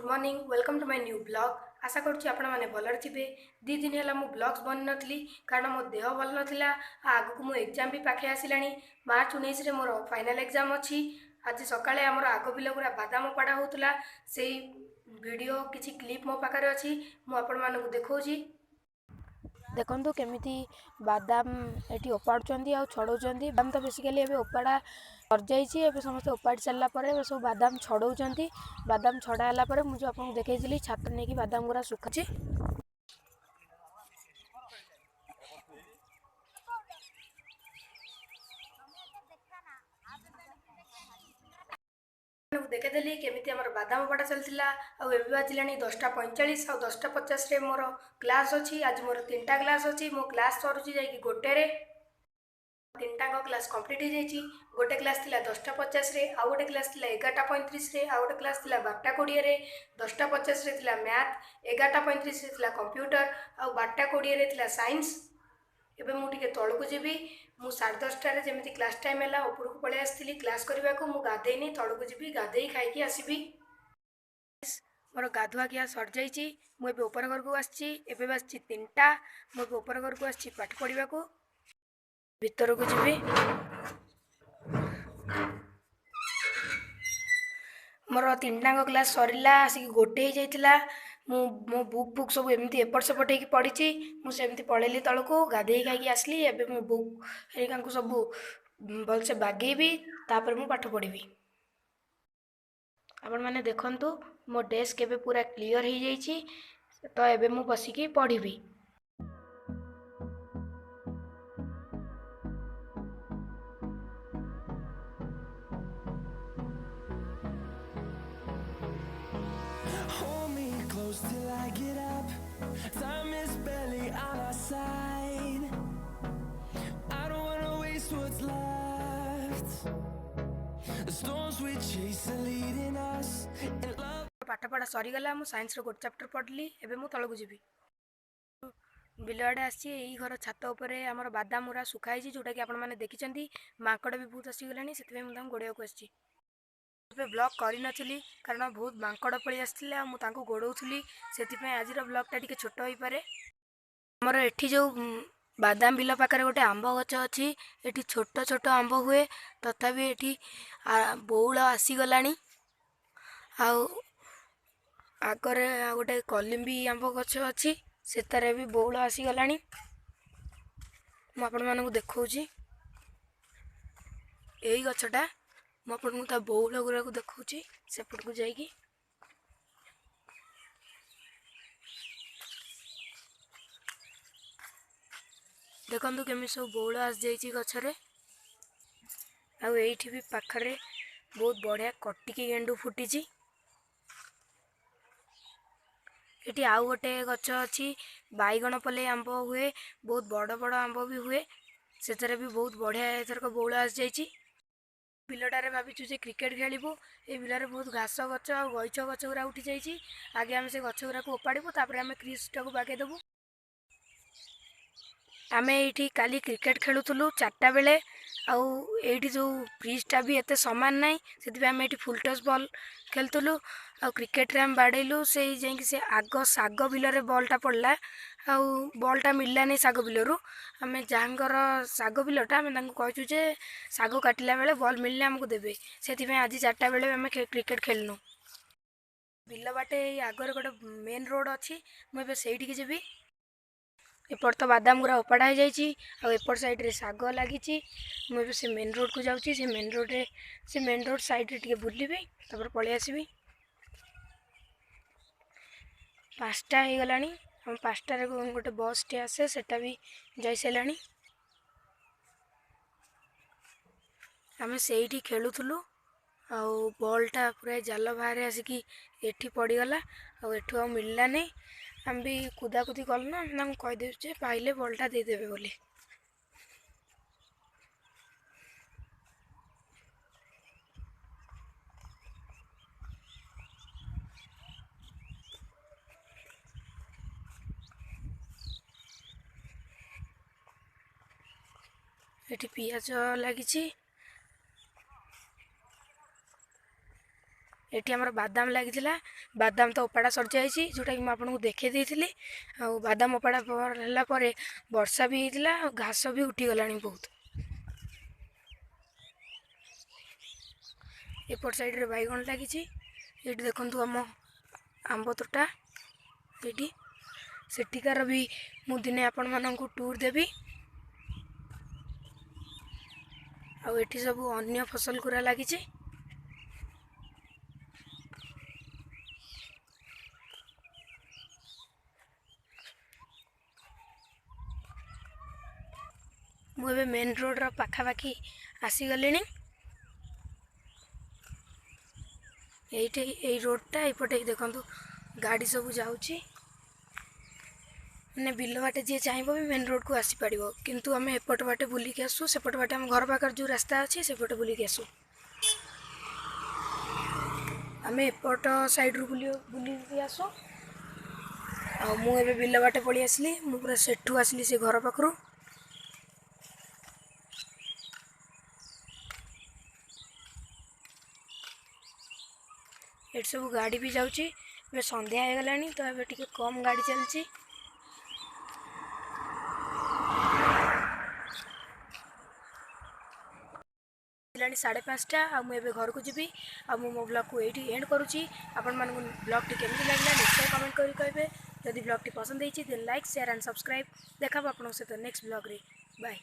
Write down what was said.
Good morning welcome to my new blog. आशा करुच्ची आपण मैंने भलर थे। दी दिन है मु ब्लॉग्स बन नी कारण मो देह भल नाला। आग को मो एग्जाम भी पाखे आसला। मार्च 19 रे मोर फाइनल एग्जाम अच्छी। आज सकाळे आमर आग बिल गुरा बादाम पड़ा होता से वीडियो किसी क्लिप मो पाखे अच्छी मुझे देखी। देखो केमी बादाम ये ओपाड़ुंट आ छड़ाऊँ। बादाम तो बेसिकाली ए ओपाड़ा सर जाइए। समस्त ओपाड़ी सारापर सब बादाम छड़ाऊँ। बादाम छड़ाला मुझे आपको देखी छात नहीं बादाम गुरा सुखुची। देखेदेली केमी आम बादाम पड़ा चलता। आउ बाजिला 10:45 आ 10:50 मोर क्लास अच्छी। आज मोर 3टा क्लास अच्छी। मो क्लास सरुची जा गोटे 3टाक क्लास कंप्लीट हो जाइए। गोटे क्लास थी 10:50 आउ गोटे क्लास थी 11:35 आउ गोटे क्लास थी 12:20। 10:50 थी मैथ, 11:35 थी कंप्यूटर आउ 12:20 थी साइंस। एबे मुझे तौक जी मु 10:30 जमी क्लास टाइम है उपरको पलि आसती क्लास करने को। मुझे गाधेनी तौक जी गाधे खाई आसबि। मोर गाधुआ किया सर जाइए। मुझे ऊपर घर को आसी। बाजि 3टा। मुझे ऊपर घर को आसी पाठ पढ़ा को। भीतर को जी मोर 3टाक क्लास सरला आसिक गोटे ही जाइला। मो बुक सब एमती एपट सेपट हो पड़ी। मुझे पलैली तौक गाधे खाई आसली। एवं मो बुक हरिका सब भलसे बागेबी तापर मु पाठ पढ़ी। आपण मैंने देखंतु मो डेस्क एबे पूरा क्लियर हो जाइए। तो एबे मु बसिकी पढ़ी। Hold me close till I get up. Time is barely on our side. I don't wanna waste what's left. The storms we chase are leading us. And love. पाठ पढ़ा सरीगला। मु साइंस रो गोटे चैप्टर पढ़ली। एबे मु तलक जीवी। बिल आड़े आसी घर छात उपर आमर बादाम गुरा सुखाई जोटा कि आपने देखी। माकड़ भी बहुत आसीगला से गोड़िया को आसी। ब्लॉग करी कारण बहुत माकड़ पलि आसते मुझे गोड़ौली से आज ब्लॉगटा टी छोट हो पारे। आमर एठी जो बादाम बिल पाखे गोटे आंब गच अच्छी। ये छोट छोट आंब हुए तथापि ये बौल आसीगला। आगरे गोटे कलिम्बी आंब गच अच्छी से भी बौल आसीगला। मुझे देखी यही गछटा मुझे बौल गुरा को देखी सेपट को जाइए। देखु केमी सब बौल आस जाइए गचरे। आईठी भी पाखरे बहुत बढ़िया कटिकी गेंडू फुटी। ये आउ गोटे गच अच्छी बैगण पलई आंब हुए। बहुत बड़ बड़ आंब भी हुए से भी बहुत बढ़िया एथरक बौल आस जाइए। बिलटारे भाविचु जे क्रिकेट खेलू। ये बिलरे बहुत घास गच आ गईच गच गुरा उठी जाइए। आगे आम से गच गुरा को ओपाड़ू तापर आम क्रीजटा को बागेदेबू। आम ये काली क्रिकेट खेलुलु 4टा बेले। आउ ये जो ब्रिजटा भी एत सामान ना से आम ये फुल टच बॉल खेलुलु। आ क्रिकेट रे आम बाड़ेलु से से आग साग बिलरे बॉलटा पड़ला। आउ बॉलटा मिलला नहीं साग बिलरू। आम जहाँकर साग बिलटा आम कहचु जे साग काटिला बेले बॉल मिलने आमको देवे से आज 4टा बेले आम क्रिकेट खेलनु। बिल बाटे आगर गोटे मेन रोड अच्छी मुझे से जी। एपट तो बादाम गुरा ओपाड़ा हो जाइए। आउट साइड रे साग लगी। मुझे से मेन रोड को जाऊँगी। से मेन रोड साइड रे टे बुलबी तापर पलि आसबि। 5टा हो गला। हम 5टार गोटे बस टे आसे सेटा भी जा सारा। आम से खेलुलु आउ बॉलटा पूरा जाल बाहर आसिकी एठी पड़गला। आठू आ मिलला नहीं। आम भी कुदाकुदी कलु ना कहीदे पाइले बॉलटा देदेवे बोली। ये पियाज लगी। ଏଠି ଆମର ବାଦାମ ଲାଗିଥିଲା। ବାଦାମ ତ ଓପାଡ଼ା ସରିଯାଇଛି, ଯେଉଁଟାକି ମୁଁ ଆପଣଙ୍କୁ ଦେଖାଇ ଦେଇଥିଲି। ଆଉ ବାଦାମ ଓପାଡ଼ା ହେଲା ପରେ ବର୍ଷା ବି ହେଇଥିଲା, ଆଉ ଘାସ ବି ଉଠିଗଲାଣି ବହୁତ। ଏପଟ ସାଇଡ଼ରେ ବାଇଗଣ ଲାଗିଛି। ଏଇଠି ଦେଖନ୍ତୁ ଆମ ଆମ୍ବ ତୋଟା। ଏଇଠି ସେଠିକାର ବି ମୁଁ ଦିନେ ଆପଣମାନଙ୍କୁ ଟୁର୍ ଦେବି। ଆଉ ଏଠି ସବୁ ଅନ୍ୟ ଫସଲ ଗୁରା ଲାଗିଛି। ମୁଁ ଏବେ ମେନ୍ ରୋଡ଼ର ପାଖାପାଖି ଆସିଗଲିଣି। ଏଇଠି ଏଇ ରୋଡ଼ଟା ଏଇପଟେ ଦେଖନ୍ତୁ ଗାଡ଼ି ସବୁ ଯାଉଛି। ମାନେ ବିଲ ବାଟେ ଯିଏ ଚାହିଁବ ବି ମେନ୍ ରୋଡ଼କୁ ଆସିପାରିବ, କିନ୍ତୁ ଆମେ ଏପଟ ବାଟେ ବୁଲିକି ଆସୁ। ସେପଟ ବାଟେ ଆମ ଘର ପାଖରେ ଯେଉଁ ରାସ୍ତା ଅଛି ସେପଟେ ବୁଲିକି ଆସୁ। ଆମେ ଏପଟ ସାଇଡ଼ରୁ ବୁଲିକି ଆସୁ। ଆଉ ମୁଁ ଏବେ ବିଲ ବାଟେ ପଳେଇ ଆସିଲି। ମୁଁ ପୁରା ସେଠୁ ଆସିଲି ସେ ଘର ପାଖରୁ। ଏଠି ସବୁ ଗାଡ଼ି ବି ଯାଉଛି। ଏବେ ସନ୍ଧ୍ୟା ହେଇଗଲାଣି ତ ଏବେ ଟିକେ କମ୍ ଗାଡ଼ି ଚାଲିଛି। ହେଲାଣି 5:30 ଆଉ ମୁଁ ଏବେ ଘରକୁ ଯିବି। ଆଉ ମୁଁ ମୋ ବ୍ଲଗ୍କୁ ଏଇଠି ଏଣ୍ଡ କରୁଛି। ଆପଣମାନଙ୍କୁ ବ୍ଲଗ୍ଟି କେମିତି ଲାଗିଲା ନିଶ୍ଚୟ କମେଣ୍ଟ କରି କହିବେ। ଯଦି ବ୍ଲଗ୍ଟି ପସନ୍ଦ ହେଇଛି ଦେନ୍ ଲାଇକ୍, ସେୟାର ଆଣ୍ଡ ସବସ୍କ୍ରାଇବ୍। ଦେଖାବ ଆପଣଙ୍କ ସହିତ ନେକ୍ସଟ ବ୍ଲଗ୍ରେ। ବାଏ।